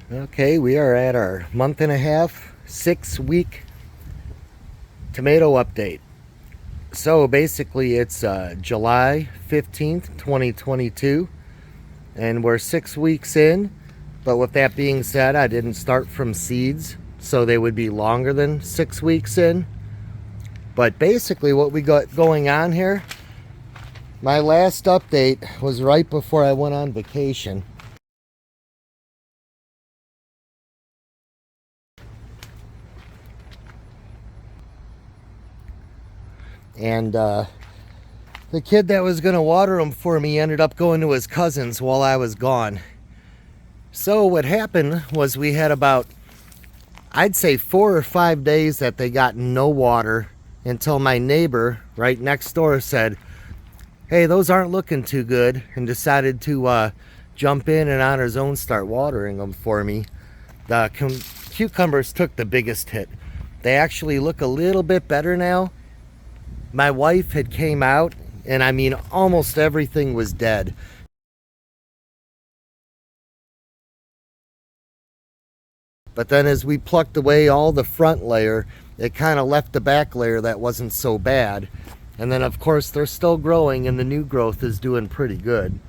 Okay, we are at our month and a half, 6-week tomato update. So basically it's July 15th, 2022, and we're 6 weeks in. But with that being said, I didn't start from seeds, so they would be longer than 6 weeks in. But basically what we got going on here, my last update was right before I went on vacation. And the kid that was going to water them for me ended up going to his cousin's while I was gone. So what happened was we had about, I'd say 4 or 5 days that they got no water until my neighbor right next door said, hey, those aren't looking too good, and decided to jump in and on his own start watering them for me. The cucumbers took the biggest hit. They actually look a little bit better now. My wife had came out, and I mean almost everything was dead. But then as we plucked away all the front layer, it kind of left the back layer that wasn't so bad. And then of course they're still growing, and the new growth is doing pretty good.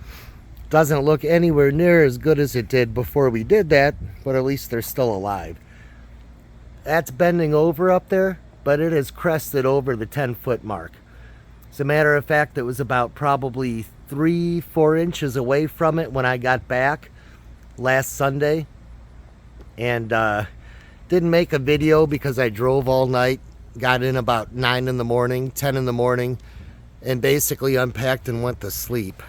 Doesn't look anywhere near as good as it did before we did that, but at least they're still alive. That's bending over up there, but it has crested over the 10-foot mark. As a matter of fact, it was about probably 3-4 inches away from it when I got back last Sunday. And didn't make a video because I drove all night, got in about 9 in the morning, 10 in the morning, and basically unpacked and went to sleep.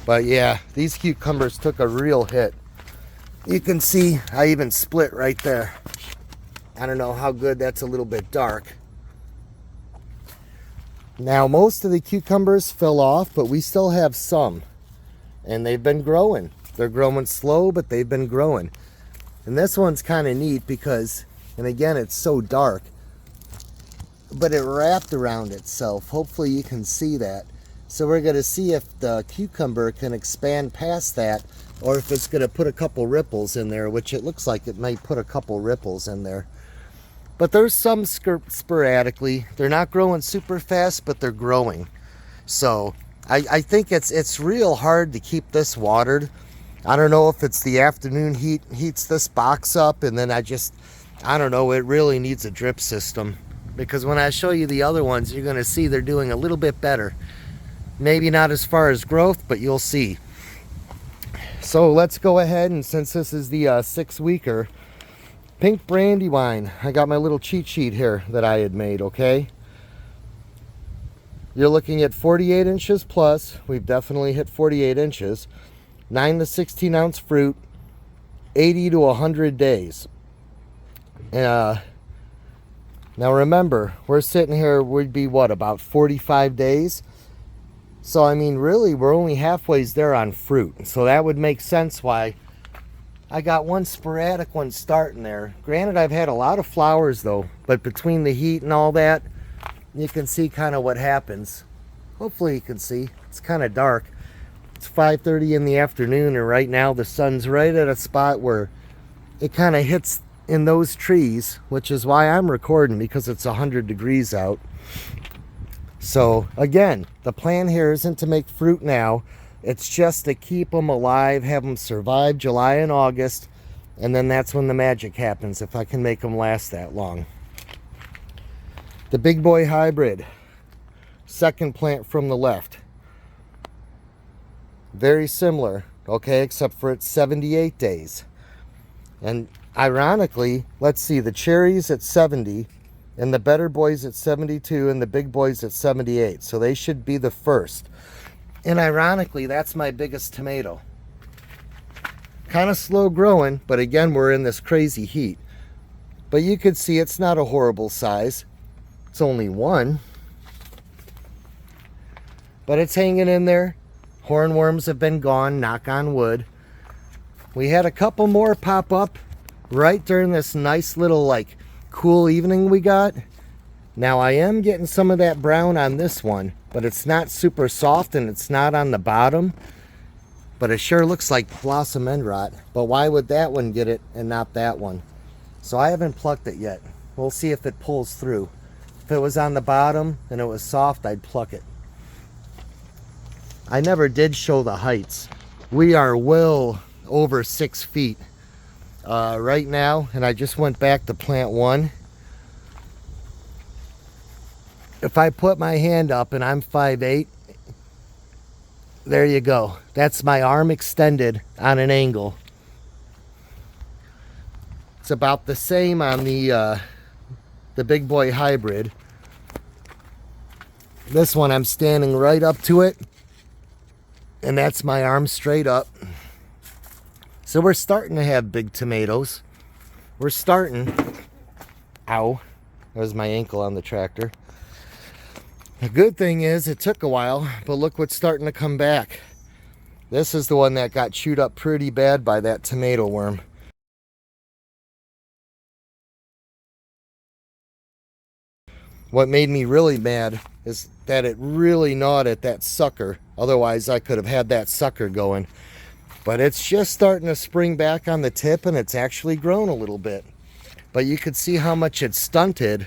But yeah, these cucumbers took a real hit. You can see I even split right there. I don't know how good, that's a little bit dark. Now most of the cucumbers fell off, but we still have some. And they've been growing. They're growing slow, but they've been growing. And this one's kind of neat because, and again, it's so dark, but it wrapped around itself. Hopefully you can see that. So we're going to see if the cucumber can expand past that, or if it's going to put a couple ripples in there, which it looks like it might put a couple ripples in there. But there's some sporadically. They're not growing super fast, but they're growing. So I think it's real hard to keep this watered. I don't know if it's the afternoon heat heats this box up, and then I don't know, it really needs a drip system. Because when I show you the other ones, you're going to see they're doing a little bit better. Maybe not as far as growth, but you'll see. So let's go ahead, and since this is the 6-weeker, pink brandywine. I got my little cheat sheet here that I had made, okay? You're looking at 48 inches plus. We've definitely hit 48 inches. 9 to 16 ounce fruit, 80 to 100 days. Now remember, we're sitting here, would be what, about 45 days? So I mean, really, we're only halfway there on fruit. So that would make sense why I got one sporadic one starting there. Granted, I've had a lot of flowers though, but between the heat and all that, you can see kind of what happens. Hopefully you can see. It's kind of dark. It's 5:30 in the afternoon, and right now the sun's right at a spot where it kind of hits in those trees, which is why I'm recording, because it's 100 degrees out. So again, the plan here isn't to make fruit now. It's just to keep them alive, have them survive July and August, and then that's when the magic happens, if I can make them last that long. The Big Boy Hybrid, second plant from the left. Very similar, okay, except for it's 78 days. And ironically, let's see, the cherries at 70, and the better boys at 72, and the big boys at 78. So they should be the first. And ironically, that's my biggest tomato. Kind of slow growing, but again, we're in this crazy heat. But you can see it's not a horrible size. It's only one. But it's hanging in there. Hornworms have been gone, knock on wood. We had a couple more pop up right during this nice little like cool evening we got. Now I am getting some of that brown on this one, but it's not super soft and it's not on the bottom. but it sure looks like blossom end rot. But why would that one get it and not that one? So I haven't plucked it yet. We'll see if it pulls through. If it was on the bottom and it was soft, I'd pluck it. I never did show the heights. We are well over 6 feet right now, and I just went back to plant one. If I put my hand up and I'm 5'8", there you go. That's my arm extended on an angle. It's about the same on the big boy hybrid. This one I'm standing right up to it, and that's my arm straight up. So we're starting to have big tomatoes. We're starting. Ow, there's my ankle on the tractor. The good thing is it took a while, but look what's starting to come back. This is the one that got chewed up pretty bad by that tomato worm. What made me really mad is that it really gnawed at that sucker. Otherwise, I could have had that sucker going. But it's just starting to spring back on the tip, and it's actually grown a little bit. But you could see how much it's stunted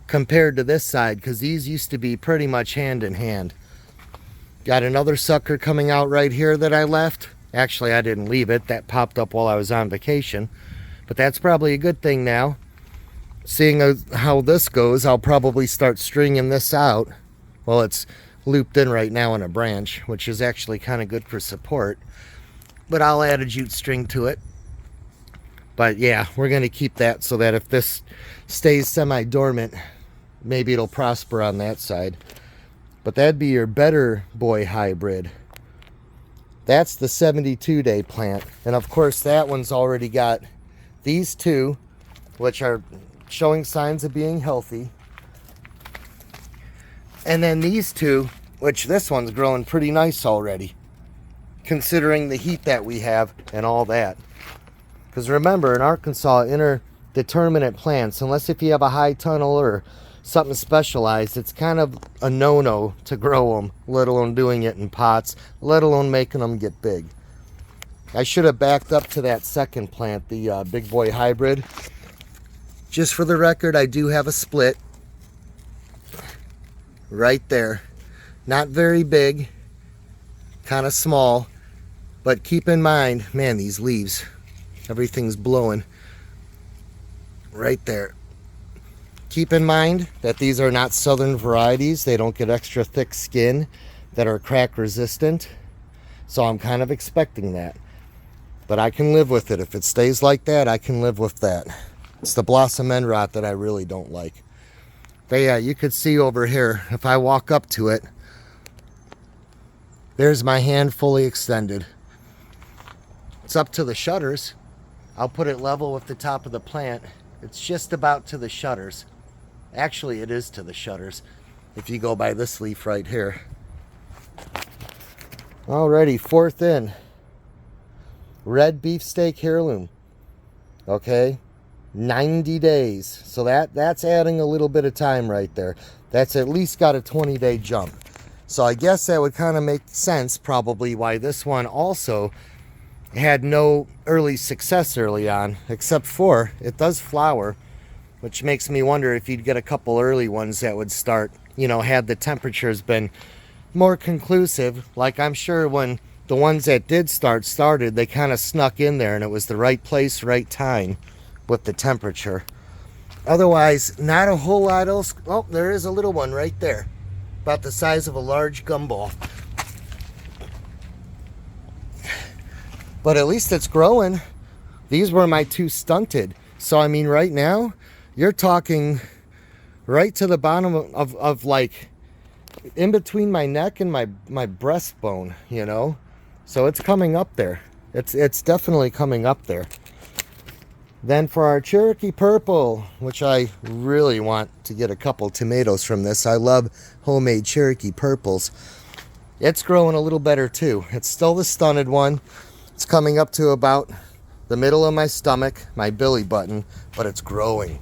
compared to this side, because these used to be pretty much hand in hand. Got another sucker coming out right here that I left. Actually, I didn't leave it. That popped up while I was on vacation. But that's probably a good thing now. Seeing how this goes, I'll probably start stringing this out. Well, it's looped in right now on a branch, which is actually kind of good for support. But I'll add a jute string to it. But yeah, we're going to keep that so that if this stays semi-dormant, maybe it'll prosper on that side. But that'd be your better boy hybrid. That's the 72-day plant. And of course, that one's already got these two, which are showing signs of being healthy. And then these two, which this one's growing pretty nice already, considering the heat that we have and all that. Because remember, in Arkansas, interdeterminate plants, unless if you have a high tunnel or something specialized, it's kind of a no-no to grow them, let alone doing it in pots, let alone making them get big. I should have backed up to that second plant, the big boy hybrid. Just for the record, I do have a split right there. Not very big, kind of small, but keep in mind, man, these leaves, everything's blowing right there. Keep in mind that these are not southern varieties. They don't get extra thick skin that are crack resistant. So I'm kind of expecting that. But I can live with it. If it stays like that, I can live with that. It's the blossom end rot that I really don't like. But yeah, you could see over here, if I walk up to it, there's my hand fully extended. It's up to the shutters. I'll put it level with the top of the plant. It's just about to the shutters. Actually, it is to the shutters, if you go by this leaf right here. Alrighty, fourth in. Red beefsteak heirloom. Okay, 90 days. So that's adding a little bit of time right there. That's at least got a 20-day jump. So I guess that would kind of make sense probably why this one also had no early success early on, except for it does flower, which makes me wonder if you'd get a couple early ones that would start, you know, had the temperatures been more conclusive. Like I'm sure when the ones that did started, they kind of snuck in there and it was the right place, right time with the temperature. Otherwise, not a whole lot else. Oh, there is a little one right there, about the size of a large gumball. But at least it's growing. These were my two stunted. So I mean, right now, you're talking right to the bottom of like in between my neck and my breastbone, you know. So it's coming up there. It's definitely coming up there. Then for our Cherokee Purple, which I really want to get a couple tomatoes from this. I love homemade Cherokee Purples. It's growing a little better too. It's still the stunted one. It's coming up to about the middle of my stomach, my belly button, but it's growing.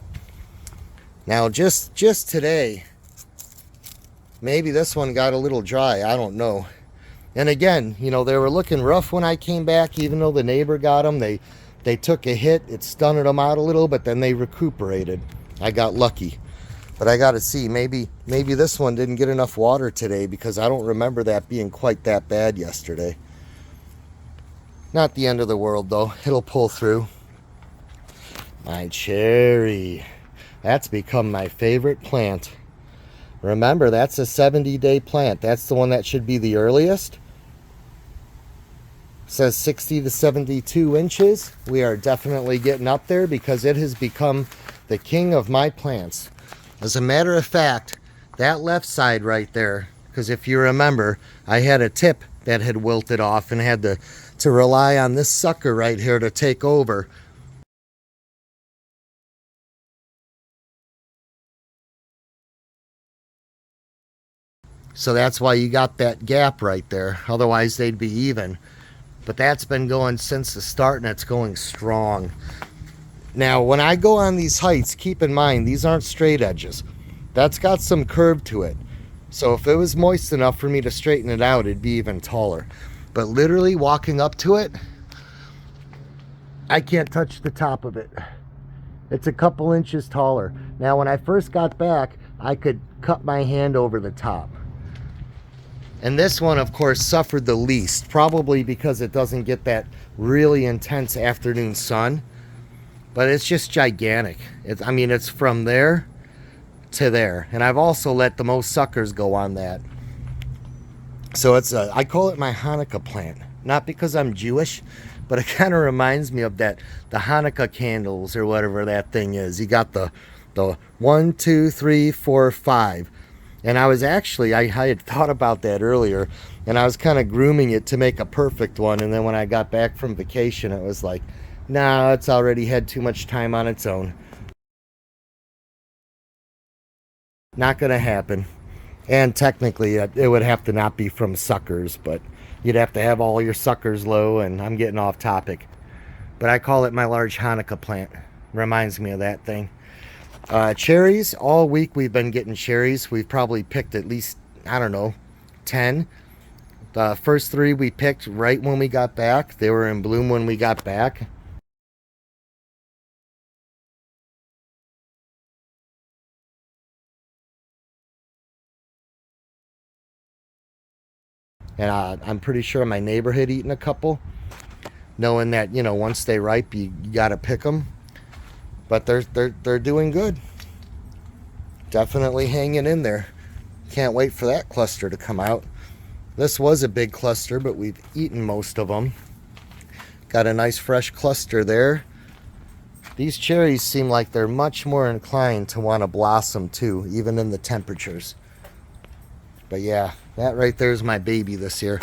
Now just today, maybe this one got a little dry, I don't know. And again, you know, they were looking rough when I came back, even though the neighbor got them. They took a hit. It stunned them out a little, but then they recuperated. I got lucky. But I got to see, maybe this one didn't get enough water today, because I don't remember that being quite that bad yesterday. Not the end of the world, though. It'll pull through. My cherry. That's become my favorite plant. Remember, that's a 70-day plant. That's the one that should be the earliest. It says 60 to 72 inches. We are definitely getting up there, because it has become the king of my plants. As a matter of fact, that left side right there, because if you remember, I had a tip that had wilted off and had to rely on this sucker right here to take over. So that's why you got that gap right there. Otherwise, they'd be even. But that's been going since the start, and it's going strong. Now, when I go on these heights, keep in mind, these aren't straight edges. That's got some curve to it. So if it was moist enough for me to straighten it out, it'd be even taller. But literally walking up to it, I can't touch the top of it. It's a couple inches taller. Now, when I first got back, I could cut my hand over the top. And this one, of course, suffered the least, probably because it doesn't get that really intense afternoon sun. But it's just gigantic. I mean, it's from there to there. And I've also let the most suckers go on that. So I call it my Hanukkah plant. Not because I'm Jewish, but it kind of reminds me of the Hanukkah candles or whatever that thing is. You got the 1, 2, 3, 4, 5. And I had thought about that earlier, and I was kind of grooming it to make a perfect one. And then when I got back from vacation, it was like, nah, it's already had too much time on its own. Not gonna happen. And technically, it would have to not be from suckers, but you'd have to have all your suckers low, and I'm getting off topic. But I call it my large Hanukkah plant. Reminds me of that thing. Cherries, all week we've been getting cherries. We've probably picked at least, I don't know, 10. The first 3 we picked right when we got back. They were in bloom when we got back. And I'm pretty sure my neighbor had eaten a couple, knowing that, you know, once they ripe, you got to pick them. But they're doing good. Definitely hanging in there. Can't wait for that cluster to come out. This was a big cluster, but we've eaten most of them. Got a nice fresh cluster there. These cherries seem like they're much more inclined to want to blossom too, even in the temperatures. But yeah, that right there is my baby this year.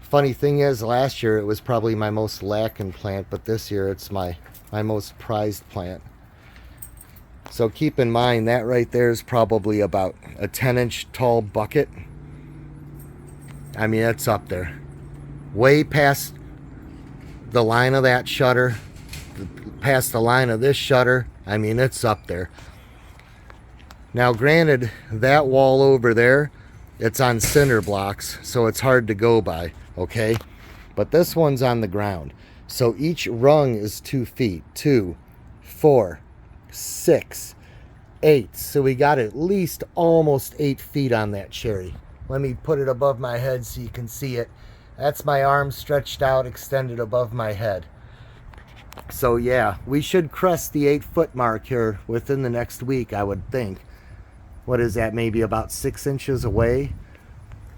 Funny thing is, last year it was probably my most lacking plant, but this year it's my most prized plant. So keep in mind that right there is probably about a 10-inch tall bucket. I mean, it's up there. Way past the line of that shutter, past the line of this shutter. I mean, it's up there. Now, granted, that wall over there, it's on cinder blocks, so it's hard to go by, okay? But this one's on the ground. So each rung is 2 feet. 2, 4, 6, 8. So we got at least almost 8 feet on that cherry. Let me put it above my head so you can see it. That's my arm stretched out, extended above my head. So yeah, we should crest the 8-foot mark here within the next week, I would think. What is that, maybe about 6 inches away?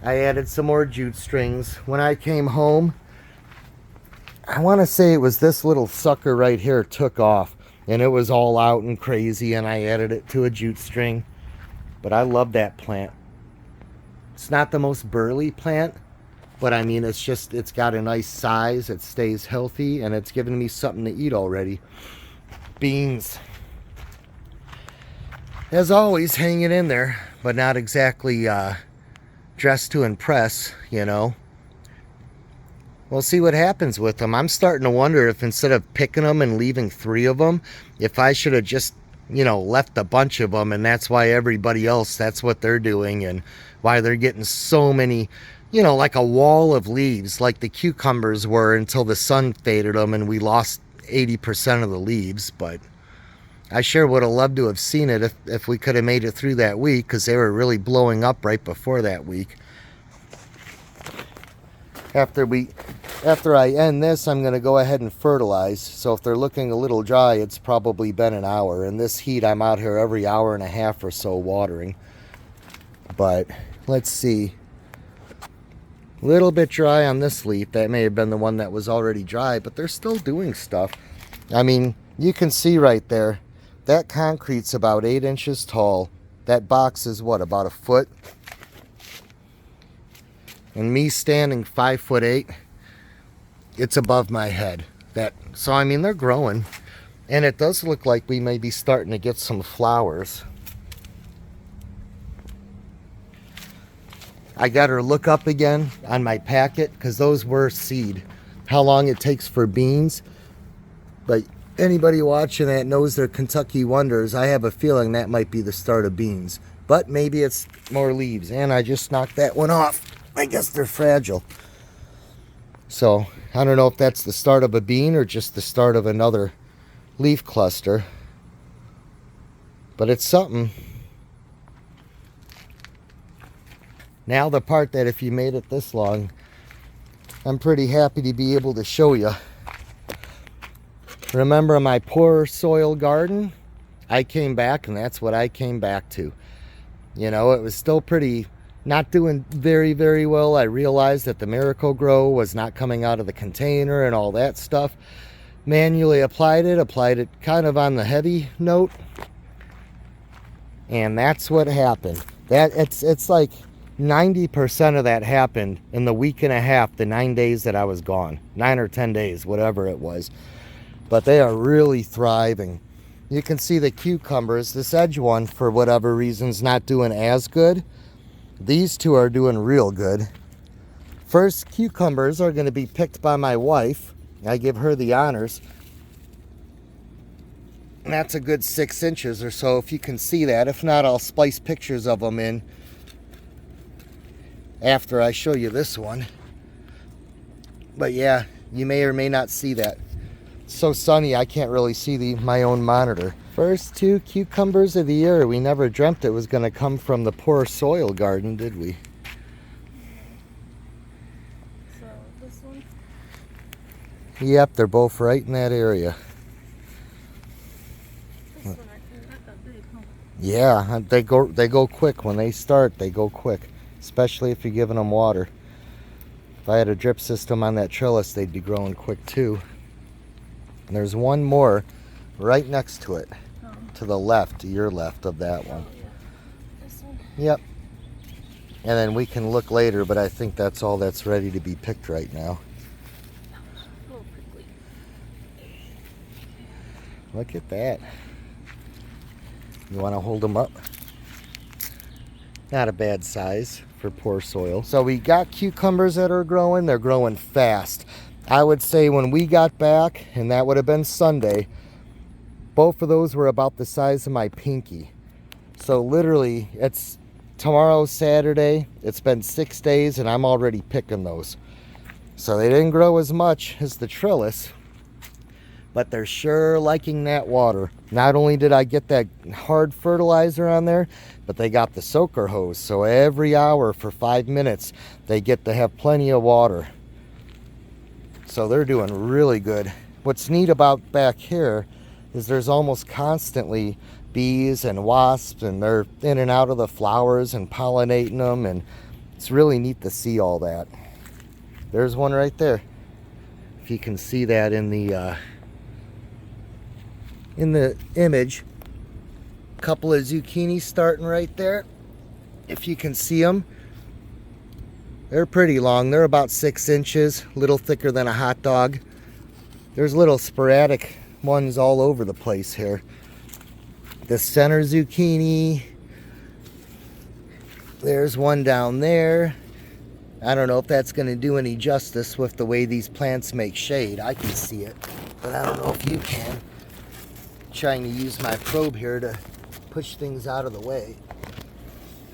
I added some more jute strings. When I came home, I want to say it was this little sucker right here took off, and it was all out and crazy, and I added it to a jute string. But I love that plant. It's not the most burly plant, but I mean, it's got a nice size, it stays healthy, and it's given me something to eat already. Beans. As always, hanging in there, but not exactly dressed to impress, you know. We'll see what happens with them. I'm starting to wonder if instead of picking them and leaving 3 of them, if I should have just, you know, left a bunch of them, and that's why everybody else, that's what they're doing, and why they're getting so many you know, like a wall of leaves, like the cucumbers were until the sun faded them and we lost 80% of the leaves. But I sure would have loved to have seen it if we could have made it through that week, because they were really blowing up right before that week. After I end this, I'm going to go ahead and fertilize. So if they're looking a little dry, it's probably been an hour. In this heat, I'm out here every hour and a half or so watering. But let's see. A little bit dry on this leaf. That may have been the one that was already dry, but they're still doing stuff. I mean, you can see right there, that concrete's about 8 inches tall. That box is what, about a foot? And me standing 5'8", it's above my head. So I mean, they're growing, and it does look like we may be starting to get some flowers. I got her look up again on my packet, because those were seed. How long it takes for beans. But anybody watching that knows they're Kentucky Wonders. I have a feeling that might be the start of beans. But maybe it's more leaves. And I just knocked that one off. I guess they're fragile. So I don't know if that's the start of a bean or just the start of another leaf cluster. But it's something. Now the part that if you made it this long, I'm pretty happy to be able to show you. Remember my poor soil garden? I came back, and that's what I came back to. You know, it was still pretty, not doing very, very well. I realized that the Miracle-Gro was not coming out of the container and all that stuff. Manually applied it kind of on the heavy note. And that's what happened. It's like 90% of that happened in the week and a half, the 9 days that I was gone. 9 or 10 days, whatever it was. But they are really thriving. You can see the cucumbers. This edge one, for whatever reason's not doing as good. These two are doing real good. First cucumbers are going to be picked by my wife. I give her the honors. And that's a good 6 inches or so, if you can see that. If not, I'll splice pictures of them in after I show you this one. But yeah, you may or may not see that. It's so sunny I can't really see my own monitor. First 2 cucumbers of the year. We never dreamt it was going to come from the poor soil garden, did we? So this one? Yep, they're both right in that area. This one actually not that big, huh? Yeah, they go quick. When they start, they go quick. Especially if you're giving them water. If I had a drip system on that trellis, they'd be growing quick too. And there's one more right next to it. Oh. To the left, to your left of that one. Oh, yeah. This one? Yep. And then we can look later, but I think that's all that's ready to be picked right now. Oh, prickly. Look at that. You want to hold them up? Not a bad size for poor soil. So we got cucumbers that are growing. They're growing fast. I would say when we got back, and that would have been Sunday, both of those were about the size of my pinky. So literally, it's tomorrow, Saturday. It's been 6 days, and I'm already picking those. So they didn't grow as much as the trellis, but they're sure liking that water. Not only did I get that hard fertilizer on there, but they got the soaker hose. So every hour for 5 minutes, they get to have plenty of water. So they're doing really good. What's neat about back here is there's almost constantly bees and wasps, and they're in and out of the flowers and pollinating them, and it's really neat to see all that. There's one right there. If you can see that in the image. Couple of zucchini starting right there. If you can see them, they're pretty long. They're about 6 inches, a little thicker than a hot dog. There's little sporadic ones all over the place here. The center zucchini. There's one down there. I don't know if that's going to do any justice with the way these plants make shade. I can see it, but I don't know if you can. Trying to use my probe here to push things out of the way.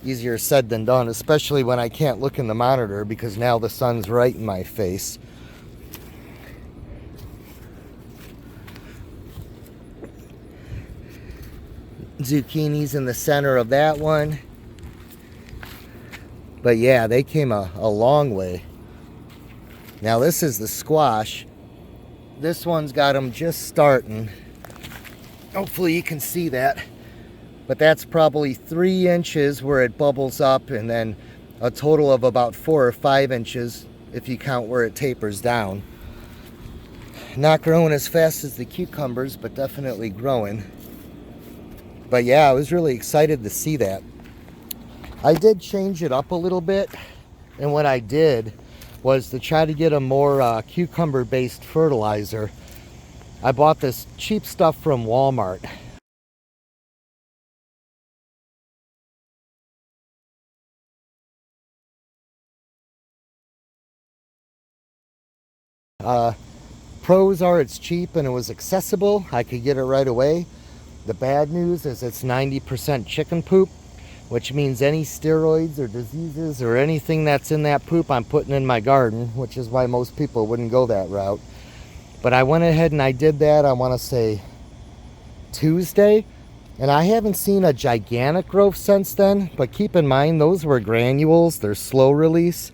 easier said than done, especially when I can't look in the monitor because now the sun's right in my face. Zucchini's in the center of that one. But yeah, they came a long way. Now this is the squash. This one's got them just starting. Hopefully you can see that. But that's probably 3 inches where it bubbles up, and then a total of about 4 or 5 inches if you count where it tapers down. Not growing as fast as the cucumbers, but definitely growing. But yeah, I was really excited to see that. I did change it up a little bit, and what I did was to try to get a more cucumber based fertilizer. I bought this cheap stuff from Walmart. Pros are it's cheap and it was accessible. I could get it right away. The bad news is it's 90% chicken poop, which means any steroids or diseases or anything that's in that poop I'm putting in my garden, which is why most people wouldn't go that route. But I went ahead and I did that, I want to say Tuesday, and I haven't seen a gigantic growth since then. But keep in mind, those were granules, they're slow release.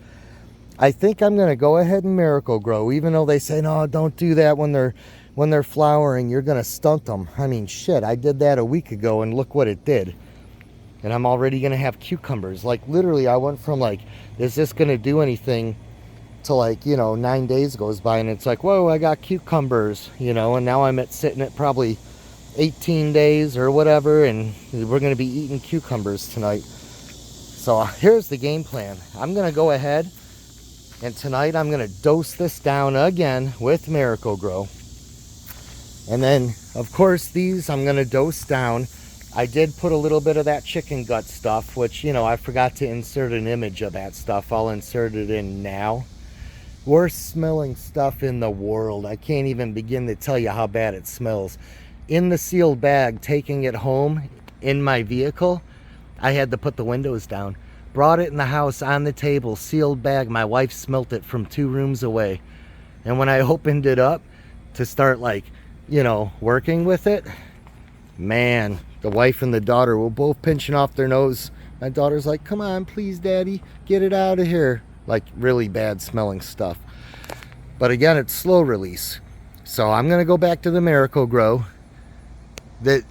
I think I'm going to go ahead and miracle grow, even though they say, no, don't do that when they're flowering, you're going to stunt them. I mean, shit, I did that a week ago and look what it did. And I'm already going to have cucumbers. Like, literally, I went from like, is this going to do anything, to like, 9 days goes by and it's like, whoa, I got cucumbers, and now I'm sitting at probably 18 days or whatever, and we're going to be eating cucumbers tonight. So here's the game plan. I'm going to go ahead, and tonight I'm going to dose this down again with Miracle-Gro. And then, of course, these I'm going to dose down. I did put a little bit of that chicken gut stuff, which, I forgot to insert an image of that stuff. I'll insert it in now. Worst smelling stuff in the world. I can't even begin to tell you how bad it smells. In the sealed bag, taking it home in my vehicle, I had to put the windows down. Brought it in the house on the table, sealed bag. My wife smelt it from 2 rooms away. And when I opened it up to start working with it, man, the wife and the daughter were both pinching off their nose. My daughter's like, come on, please, Daddy, get it out of here. Like, really bad smelling stuff. But again, it's slow release. So I'm going to go back to the Miracle-Gro. That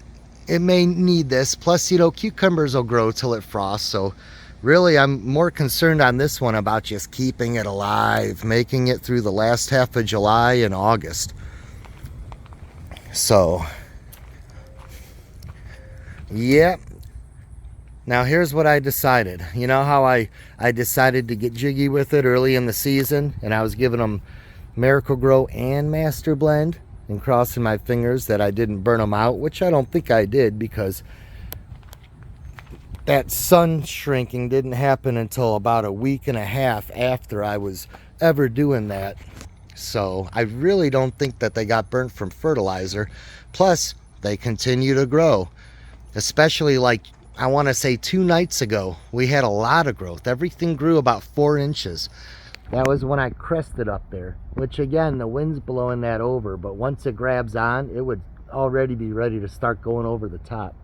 it may need this. Plus, cucumbers will grow till it frosts. So really, I'm more concerned on this one about just keeping it alive, making it through the last half of July and August. So, yeah. Now here's what I decided. You know how I decided to get jiggy with it early in the season, and I was giving them Miracle-Gro and Master Blend and crossing my fingers that I didn't burn them out, which I don't think I did, because that sun shrinking didn't happen until about a week and a half after I was ever doing that. So I really don't think that they got burnt from fertilizer. Plus, they continue to grow. Especially like, I want to say 2 nights ago, we had a lot of growth. Everything grew about 4 inches. That was when I crested up there, which again, the wind's blowing that over, but once it grabs on, it would already be ready to start going over the top.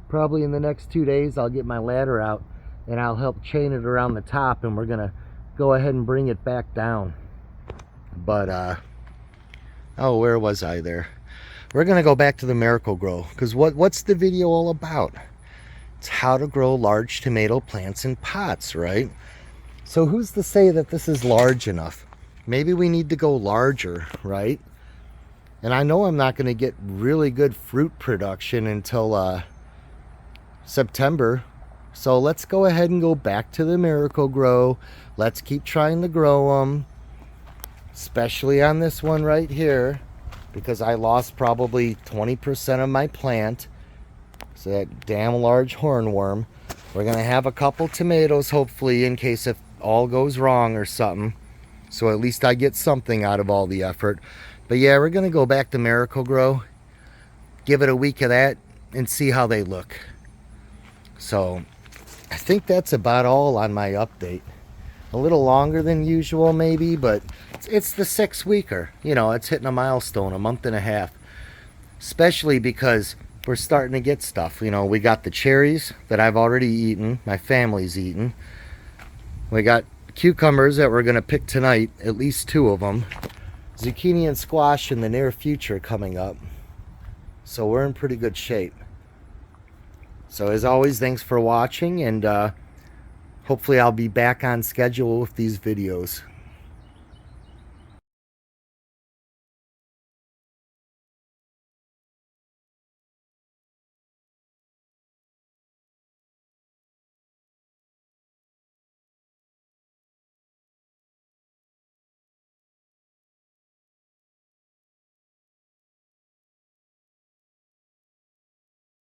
Probably in the next 2 days, I'll get my ladder out and I'll help chain it around the top, and we're going to go ahead and bring it back down. But, oh, where was I there? We're going to go back to the Miracle-Gro, because what's the video all about? It's how to grow large tomato plants in pots, right? So who's to say that this is large enough? Maybe we need to go larger, right? And I know I'm not going to get really good fruit production until September. So let's go ahead and go back to the Miracle-Gro. Let's keep trying to grow them. Especially on this one right here, because I lost probably 20% of my plant. So that damn large hornworm. We're going to have a couple tomatoes, hopefully, in case if all goes wrong or something. So at least I get something out of all the effort. But yeah, we're going to go back to Miracle-Gro, give it a week of that, and see how they look. So I think that's about all on my update. A little longer than usual maybe, but it's the 6-weeker. You know, it's hitting a milestone, a month and a half. Especially because we're starting to get stuff. You know, we got the cherries that I've already eaten, my family's eaten. We got cucumbers that we're going to pick tonight, at least 2 of them. Zucchini and squash in the near future coming up. So we're in pretty good shape. So as always, thanks for watching, and hopefully I'll be back on schedule with these videos.